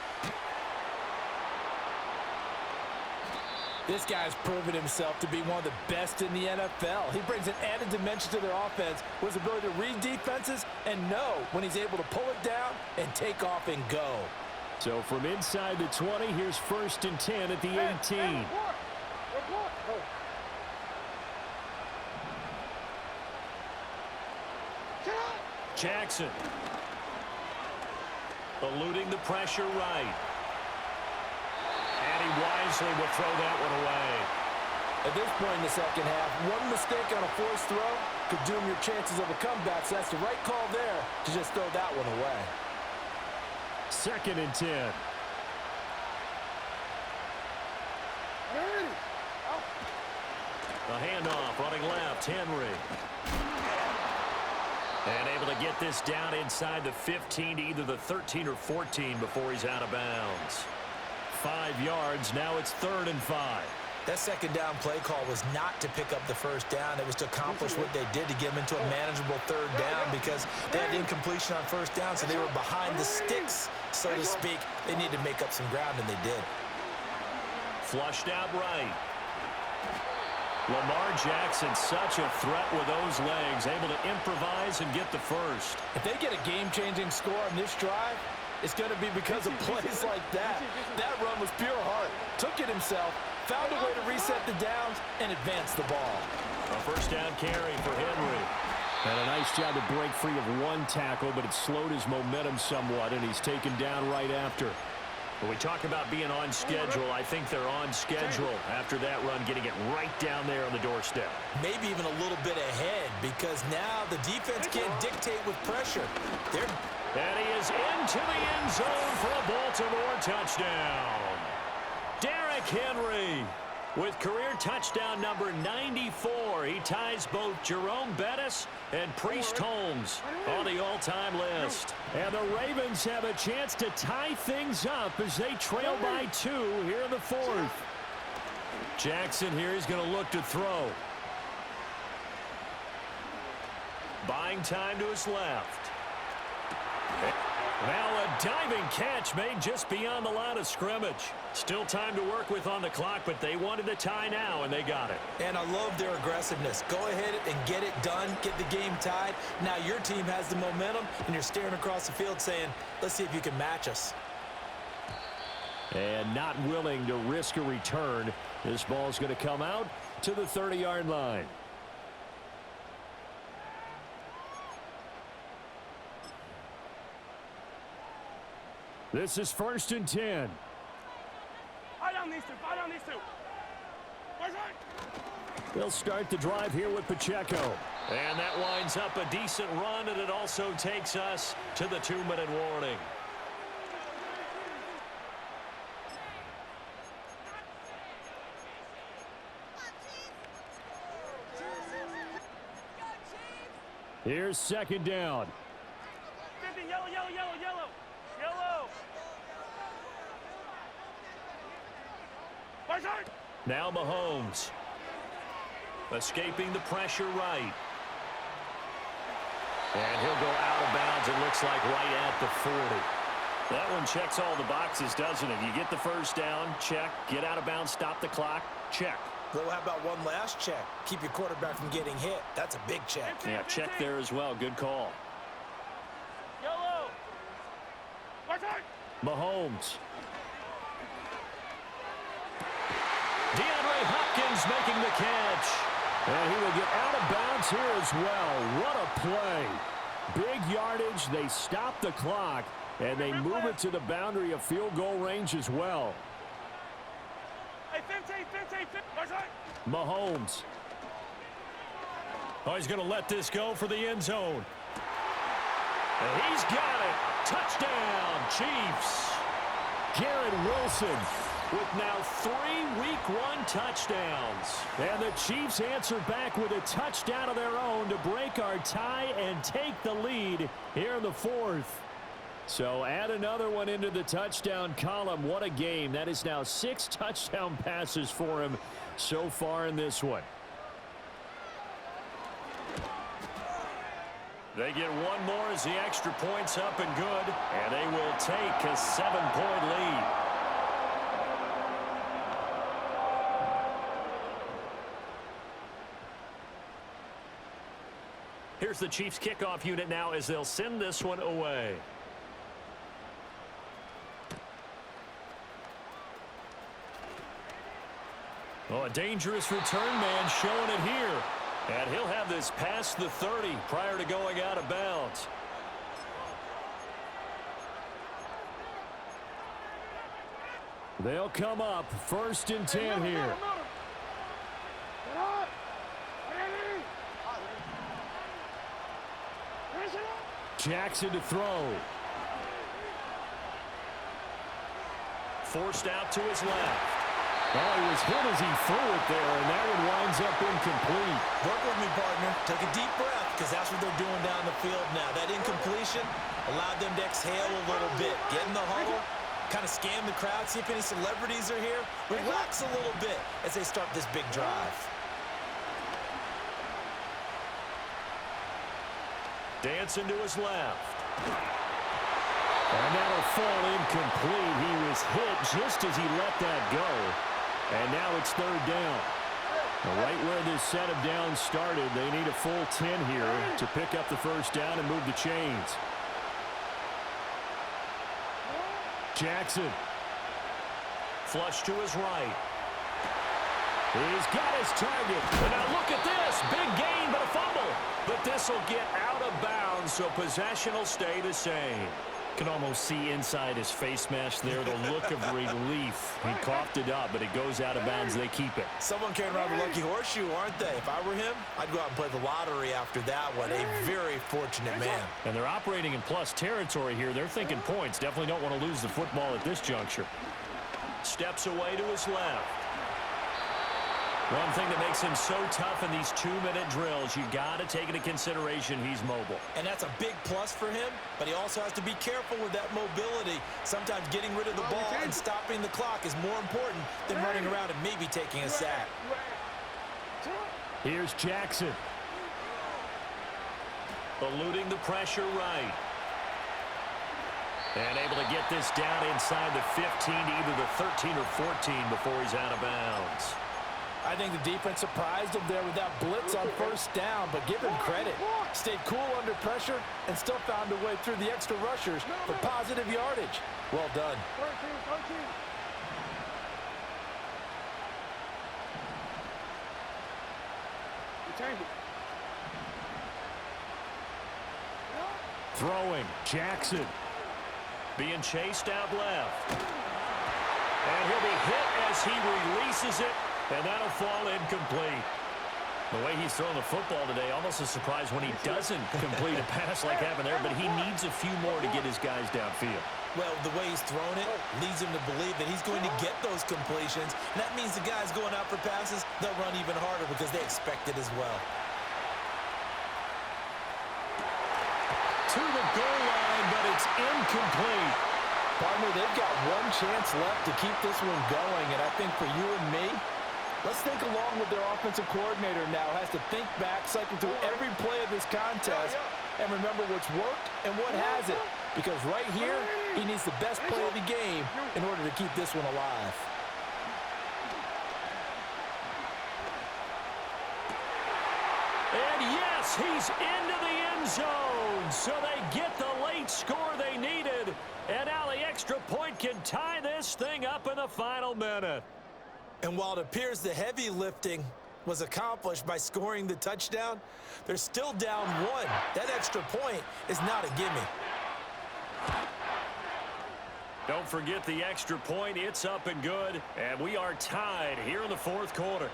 This guy's proven himself to be one of the best in the NFL. He brings an added dimension to their offense with his ability to read defenses and know when he's able to pull it down and take off and go. So from inside the 20, here's 1st and 10 at the 18. Jackson. Eluding the pressure right. And he wisely will throw that one away. At this point in the second half, one mistake on a forced throw could doom your chances of a comeback, so that's the right call there to just throw that one away. 2nd and 10. A handoff running left, Henry. And able to get this down inside the 15 to either the 13 or 14 before he's out of bounds. 5 yards, now it's 3rd and 5. That second down play call was not to pick up the first down. It was to accomplish what they did to get them into a manageable 3rd down because they had incompletion on 1st down, so they were behind the sticks, so to speak. They needed to make up some ground, and they did. Flushed out right. Lamar Jackson, such a threat with those legs, able to improvise and get the first. If they get a game-changing score on this drive, it's going to be because of plays like that. That run was pure heart. Took it himself, found a way to reset the downs, and advance the ball. A 1st down carry for Henry. And a nice job to break free of 1 tackle, but it slowed his momentum somewhat, and he's taken down right after. When we talk about being on schedule, I think they're on schedule after that run, getting it right down there on the doorstep. Maybe even a little bit ahead because now the defense can't dictate with pressure. And he is into the end zone for a Baltimore touchdown. Derrick Henry with career touchdown number 94. He ties both Jerome Bettis and Priest Holmes on the all-time list. And the Ravens have a chance to tie things up as they trail by 2 here in the 4th. Jackson here is going to look to throw. Buying time to his left. Now a diving catch made just beyond the line of scrimmage. Still time to work with on the clock, but they wanted the tie now, and they got it. And I love their aggressiveness. Go ahead and get it done, get the game tied. Now your team has the momentum, and you're staring across the field saying, let's see if you can match us. And not willing to risk a return. This ball's going to come out to the 30-yard line. This is 1st and 10. Buy down these two. They'll start the drive here with Pacheco. And that winds up a decent run, and it also takes us to the 2-minute warning. Here's 2nd down. 50, yellow. Now Mahomes. Escaping the pressure right. And he'll go out of bounds, it looks like right at the 40. That one checks all the boxes, doesn't it? You get the 1st down, check. Get out of bounds, stop the clock, check. Well, how about one last check? Keep your quarterback from getting hit. That's a big check. Yeah, check there as well. Good call. Yellow. Mahomes. DeAndre Hopkins making the catch. And he will get out of bounds here as well. What a play. Big yardage. They stop the clock, and they move it to the boundary of field goal range as well. Hey, 15. Mahomes. Oh, he's going to let this go for the end zone. And he's got it. Touchdown, Chiefs. Garrett Wilson with now 3 Week 1 touchdowns. And the Chiefs answer back with a touchdown of their own to break our tie and take the lead here in the 4th. So add another one into the touchdown column. What a game. That is now 6 touchdown passes for him so far in this one. They get one more as the extra point's up and good, and they will take a 7-point lead. Here's the Chiefs kickoff unit now as they'll send this one away. Oh, a dangerous return man showing it here. And he'll have this past the 30 prior to going out of bounds. They'll come up 1st and 10 here. Jackson to throw. Forced out to his left. Oh, he was hit as he threw it there, and that one winds up incomplete. Work with me, partner. Take a deep breath, because that's what they're doing down the field now. That incompletion allowed them to exhale a little bit. Get in the huddle, kind of scan the crowd, see if any celebrities are here. Relax a little bit as they start this big drive. Dancing to his left. And that'll fall incomplete. He was hit just as he let that go. And now it's 3rd down. Right where this set of downs started, they need a full 10 here to pick up the 1st down and move the chains. Jackson. Flush to his right. He's got his target. And now look at this. Big gain, but a fumble. But this will get out of bounds, so possession will stay the same. Can almost see inside his face mask there the look of relief. He coughed it up, but it goes out of bounds. They keep it. Someone carrying around the lucky horseshoe, aren't they? If I were him, I'd go out and play the lottery after that one. A very fortunate man. And they're operating in plus territory here. They're thinking points. Definitely don't want to lose the football at this juncture. Steps away to his left. One thing that makes him so tough in these 2-minute drills, you got to take into consideration he's mobile. And that's a big plus for him, but he also has to be careful with that mobility. Sometimes getting rid of the ball and stopping the clock is more important than running around and maybe taking a sack. Here's Jackson. Eluding the pressure right. And able to get this down inside the 15 to either the 13 or 14 before he's out of bounds. I think the defense surprised him there with that blitz on 1st down, but give him credit. Stayed cool under pressure and still found a way through the extra rushers for positive yardage. Well done. 13. Throwing, Jackson. Being chased out left. And he'll be hit as he releases it. And that'll fall incomplete. The way he's throwing the football today, almost a surprise when he doesn't complete a pass like happened there, but he needs a few more to get his guys downfield. Well, the way he's thrown it leads him to believe that he's going to get those completions. And that means the guys going out for passes, they'll run even harder because they expect it as well. To the goal line, but it's incomplete. Partner, they've got one chance left to keep this one going, and I think for you and me, let's think along with their offensive coordinator now. Has to think back, cycle through every play of this contest, and remember what's worked and what hasn't. Because right here, he needs the best play of the game in order to keep this one alive. And yes, he's into the end zone. So they get the late score they needed. And now the extra point can tie this thing up in the final minute. And while it appears the heavy lifting was accomplished by scoring the touchdown, they're still down 1. That extra point is not a gimme. Don't forget the extra point. It's up and good. And we are tied here in the 4th quarter.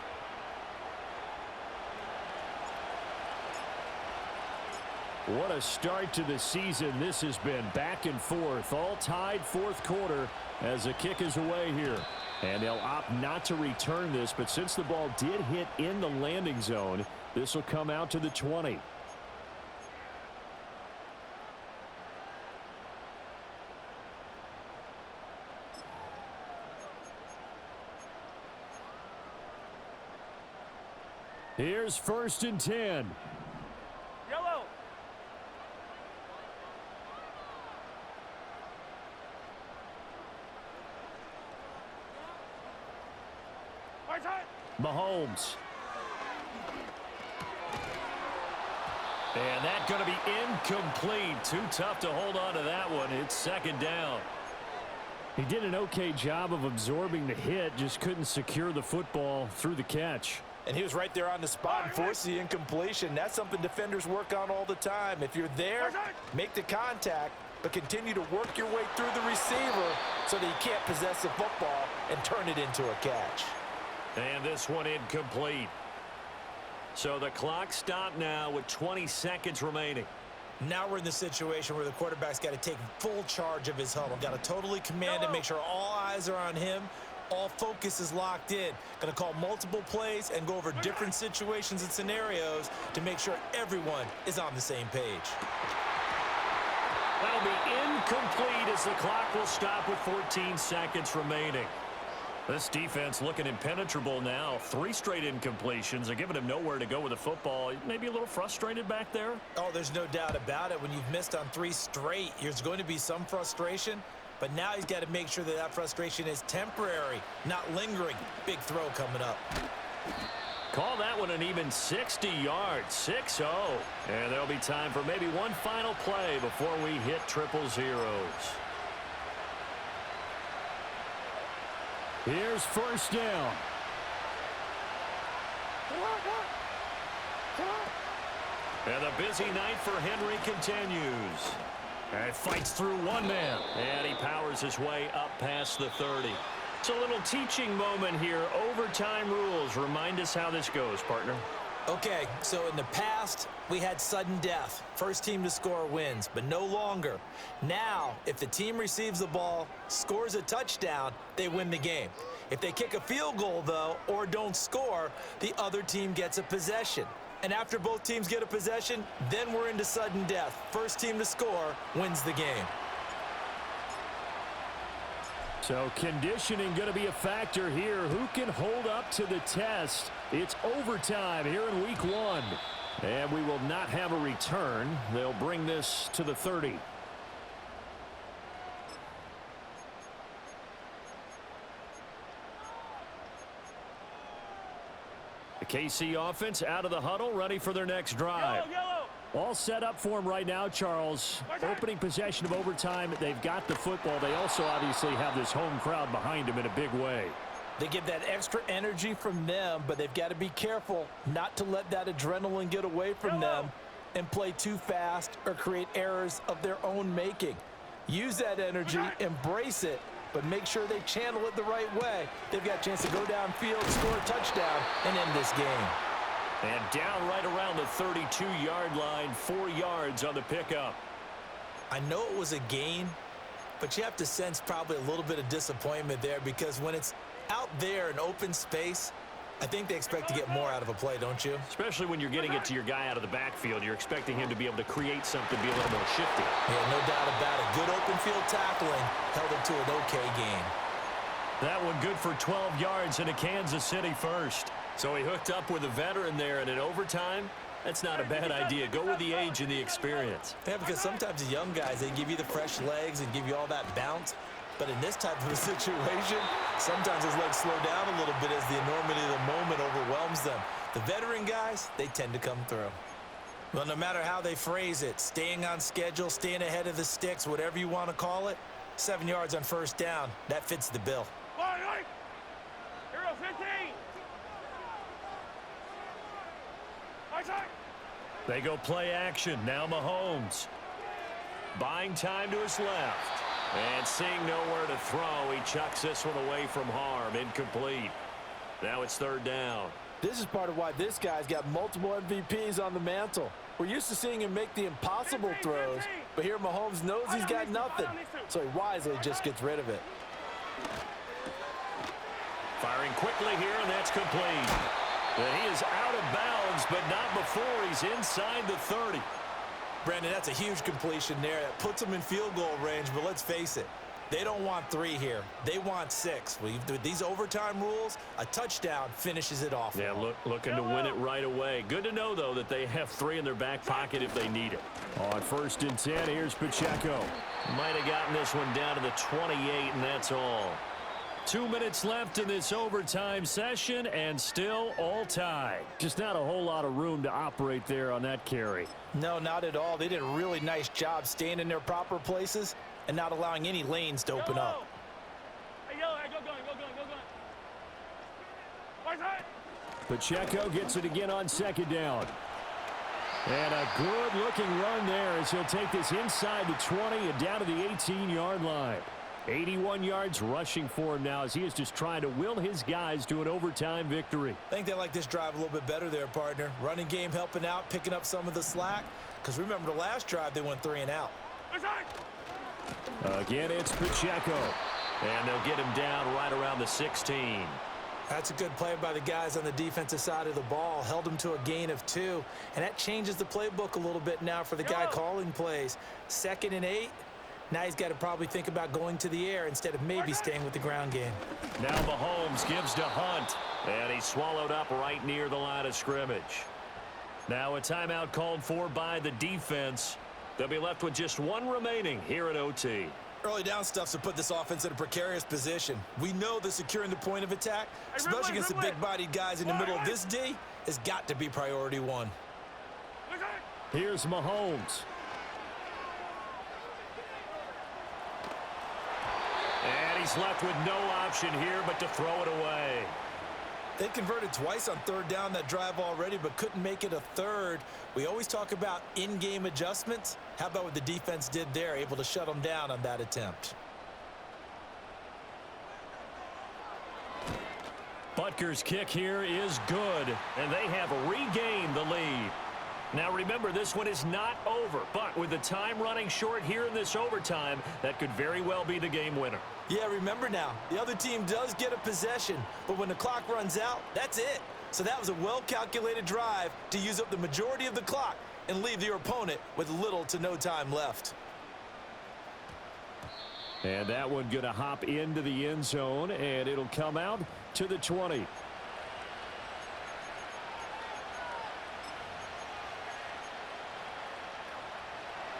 What a start to the season this has been. Back and forth, all tied 4th quarter as the kick is away here. And they'll opt not to return this, but since the ball did hit in the landing zone, this will come out to the 20. Here's 1st and 10. Yellow. Mahomes. And that's going to be incomplete. Too tough to hold on to that one. It's second down. He did an okay job of absorbing the hit, just couldn't secure the football through the catch. And he was right there on the spot and forced the incompletion. That's something defenders work on all the time. If you're there, make the contact, but continue to work your way through the receiver so that you can't possess the football and turn it into a catch. And this one incomplete. So the clock stopped now with 20 seconds remaining. Now we're in the situation where the quarterback's got to take full charge of his huddle. Got to totally command it, make sure all eyes are on him. All focus is locked in. Going to call multiple plays and go over different situations and scenarios to make sure everyone is on the same page. That'll be incomplete as the clock will stop with 14 seconds remaining. This defense looking impenetrable now. 3 straight incompletions. They're giving him nowhere to go with the football. Maybe a little frustrated back there. Oh, there's no doubt about it. When you've missed on 3 straight, there's going to be some frustration. But now he's got to make sure that that frustration is temporary, not lingering. Big throw coming up. Call that one an even 60 yards. 6-0. And there'll be time for maybe one final play before we hit triple zeros. Here's first down. And the busy night for Henry continues. And fights through one man. And he powers his way up past the 30. It's a little teaching moment here. Overtime rules. Remind us how this goes, partner. Okay, so in the past, we had sudden death. First team to score wins, but no longer. Now, if the team receives the ball, scores a touchdown, they win the game. If they kick a field goal, though, or don't score, the other team gets a possession. And after both teams get a possession, then we're into sudden death. First team to score wins the game. So conditioning going to be a factor here. Who can hold up to the test? It's overtime here in week 1. And we will not have a return. They'll bring this to the 30. The KC offense out of the huddle, ready for their next drive. Yellow. All set up for him right now, Charles. Opening possession of overtime. They've got the football. They also obviously have this home crowd behind them in a big way. They get that extra energy from them, but they've got to be careful not to let that adrenaline get away from them and play too fast or create errors of their own making. Use that energy, embrace it, but make sure they channel it the right way. They've got a chance to go downfield, score a touchdown, and end this game. And down right around the 32-yard line, 4 yards on the pickup. I know it was a gain, but you have to sense probably a little bit of disappointment there because when it's out there in open space, I think they expect to get more out of a play, don't you? Especially when you're getting it to your guy out of the backfield. You're expecting him to be able to create something, be a little more shifty. Yeah, no doubt about it. Good open field tackling held him to an okay gain. That one good for 12 yards into Kansas City first. So he hooked up with a veteran there, and in overtime, that's not a bad idea. Go with the age and the experience. Yeah, because sometimes the young guys, they give you the fresh legs and give you all that bounce. But in this type of a situation, sometimes his legs slow down a little bit as the enormity of the moment overwhelms them. The veteran guys, they tend to come through. Well, no matter how they phrase it, staying on schedule, staying ahead of the sticks, whatever you want to call it, 7 yards on first down, that fits the bill. Hero 15. They go play action. Now Mahomes. Buying time to his left. And seeing nowhere to throw, he chucks this one away from harm. Incomplete. Now it's third down. This is part of why this guy's got multiple MVPs on the mantle. We're used to seeing him make the impossible throws, but here Mahomes knows he's got nothing, so he wisely just gets rid of it. Firing quickly here, and that's complete. And he is out of bounds, but not before he's inside the 30. Brandon, that's a huge completion there. That puts them in field goal range, but let's face it, they don't want 3 here. They want 6. With these overtime rules, a touchdown finishes it off. Yeah, looking to win it right away. Good to know, though, that they have 3 in their back pocket if they need it. On 1st and 10, here's Pacheco. Might have gotten this one down to the 28, and that's all. 2 minutes left in this overtime session, and still all tied. Just not a whole lot of room to operate there on that carry. No, not at all. They did a really nice job staying in their proper places and not allowing any lanes to open up. Hey, yellow, hey, go going. Right side. Pacheco gets it again on second down. And a good-looking run there as he'll take this inside the 20 and down to the 18-yard line. 81 yards rushing for him now as he is just trying to will his guys to an overtime victory. I think they like this drive a little bit better there, partner. Running game helping out, picking up some of the slack. Because remember the last drive, they went 3 and out. Again, it's Pacheco. And they'll get him down right around the 16. That's a good play by the guys on the defensive side of the ball. Held him to a gain of 2. And that changes the playbook a little bit now for the guy calling plays. 2nd and 8. Now he's got to probably think about going to the air instead of maybe staying with the ground game. Now Mahomes gives to Hunt, and he's swallowed up right near the line of scrimmage. Now a timeout called for by the defense. They'll be left with just 1 remaining here at OT. Early down stuff's to put this offense in a precarious position. We know that securing the point of attack, especially against the big-bodied guys in the middle of this D, has got to be priority 1. Here's Mahomes. And he's left with no option here but to throw it away. They converted twice on 3rd down that drive already, but couldn't make it a 3rd. We always talk about in-game adjustments. How about what the defense did there, able to shut them down on that attempt? Butker's kick here is good, and they have regained the lead. Now remember, this one is not over, but with the time running short here in this overtime, that could very well be the game winner. Yeah, remember now, the other team does get a possession, but when the clock runs out, that's it. So that was a well-calculated drive to use up the majority of the clock and leave your opponent with little to no time left. And that one going to hop into the end zone, and it'll come out to the 20.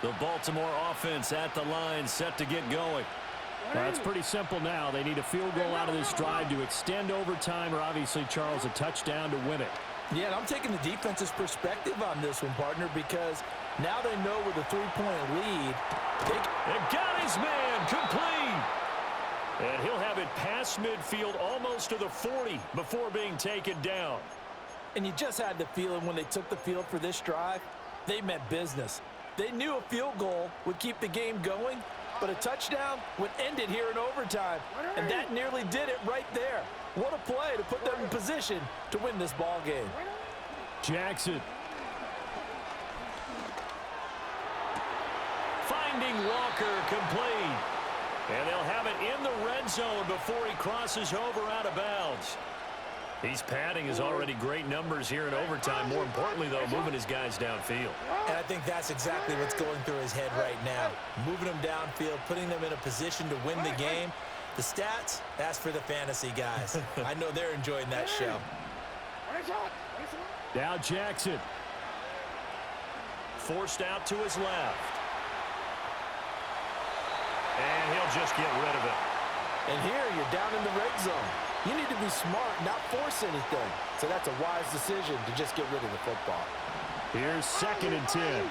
The Baltimore offense at the line, set to get going. Well, it's pretty simple now. They need a field goal out of this drive to extend overtime, or obviously, Charles, a touchdown to win it. Yeah, and I'm taking the defense's perspective on this one, partner, because now they know with a 3-point lead. They got his man complete. And he'll have it past midfield almost to the 40 before being taken down. And you just had the feeling when they took the field for this drive, they meant business. They knew a field goal would keep the game going, but a touchdown would end it here in overtime. And that nearly did it right there. What a play to put them in position to win this ball game. Jackson. Finding Walker complete. And they'll have it in the red zone before he crosses over out of bounds. He's padding his already great numbers here in overtime. More importantly, though, moving his guys downfield. And I think that's exactly what's going through his head right now. Moving them downfield, putting them in a position to win the game. The stats, that's for the fantasy guys. I know they're enjoying that show. Now Jackson. Forced out to his left. And he'll just get rid of it. And here you're down in the red zone. You need to be smart, not force anything. So that's a wise decision to just get rid of the football. Here's 2nd and 10.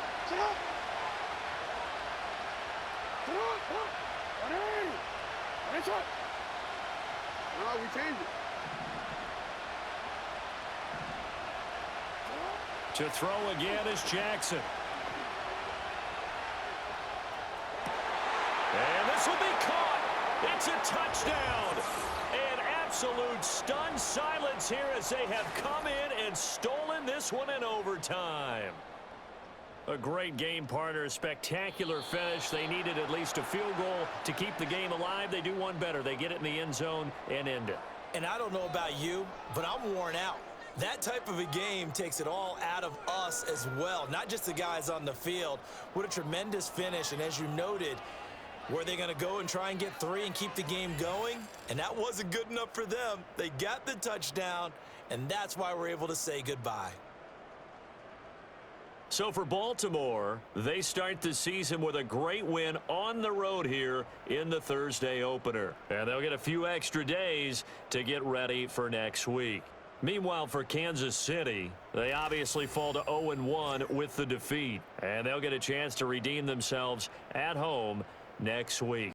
To throw again is Jackson. And this will be caught. It's a touchdown. An absolute stunned silence here as they have come in and stolen this one in overtime. A great game, partner. Spectacular finish. They needed at least a field goal to keep the game alive. They do one better. They get it in the end zone and end it. And I don't know about you, but I'm worn out. That type of a game takes it all out of us as well, not just the guys on the field. What a tremendous finish, and as you noted, were they going to go and try and get 3 and keep the game going? And that wasn't good enough for them. They got the touchdown, and that's why we're able to say goodbye. So for Baltimore, they start the season with a great win on the road here in the Thursday opener. And they'll get a few extra days to get ready for next week. Meanwhile, for Kansas City, they obviously fall to 0-1 with the defeat. And they'll get a chance to redeem themselves at home next week.